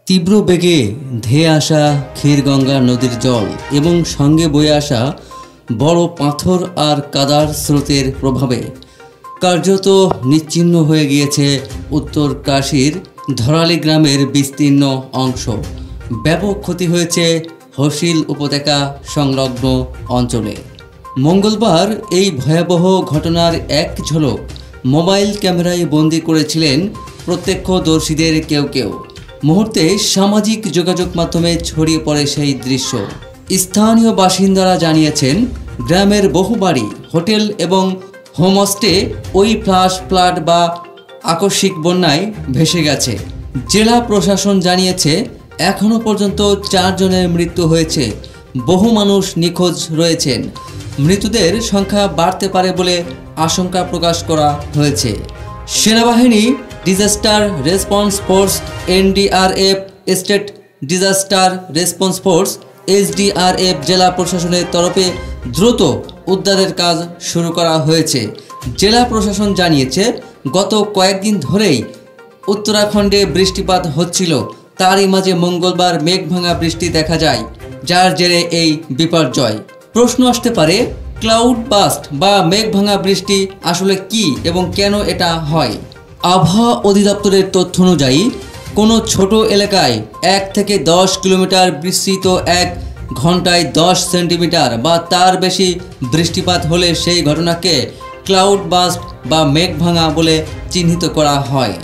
তীব্র বেগে ধেয়ে আসা ক্ষীরগঙ্গা নদীর জল এবং সঙ্গে বয়ে আসা বড় পাথর আর কাদার স্রোতের প্রভাবে কার্যত নিশ্চিহ্ন হয়ে গিয়েছে উত্তর কাশীর ধরালি গ্রামের বিস্তীর্ণ অংশ। ব্যাপক ক্ষতি হয়েছে হশিল উপত্যকা সংলগ্ন অঞ্চলে। মঙ্গলবার এই ভয়াবহ ঘটনার এক ঝলক মোবাইল ক্যামেরায় বন্দী করেছিলেন প্রত্যক্ষদর্শীদের কেউ কেউ। মুহূর্তে সামাজিক যোগাযোগ মাধ্যমে ছড়িয়ে পড়ে সেই দৃশ্য। স্থানীয় বাসিন্দারা জানিয়েছেন, গ্রামের বহু বাড়ি, হোটেল এবং হোমস্টে ওই ফ্লাশ ফ্লাড বা আকস্মিক বন্যায় ভেসে গেছে। জেলা প্রশাসন জানিয়েছে, এখনও পর্যন্ত 4 জনের মৃত্যু হয়েছে, বহু মানুষ নিখোঁজ রয়েছেন। মৃতদের সংখ্যা বাড়তে পারে বলে আশঙ্কা প্রকাশ করা হয়েছে। সেনাবাহিনী, disaster response force NDRF, state disaster response force SDRF, জেলা প্রশাসনের তরফে দ্রুত উদ্ধারের কাজ শুরু করা হয়েছে। জেলা প্রশাসন জানিয়েছে, গত কয়েকদিন ধরেই উত্তরাখণ্ডে বৃষ্টিপাত হচ্ছিল। তারই মাঝে মঙ্গলবার মেঘভাঙা বৃষ্টি দেখা যায়, যার জেরে এই বিপর্যয়। প্রশ্ন আসতে পারে, ক্লাউড বাস্ট বা মেঘভাঙা বৃষ্টি আসলে কি এবং কেন এটা হয়? আবহাওয়া অধিদপ্তরের তথ্য অনুযায়ী কোনো ছোট এলাকায় 1 থেকে 10 কিলোমিটার বিস্তৃত 1 ঘন্টায় 10 সেন্টিমিটার বা তার বেশি বৃষ্টিপাত হলে সেই ঘটনাকে ক্লাউড বাস্ট বা মেঘভাঙা বলে চিহ্নিত করা হয়।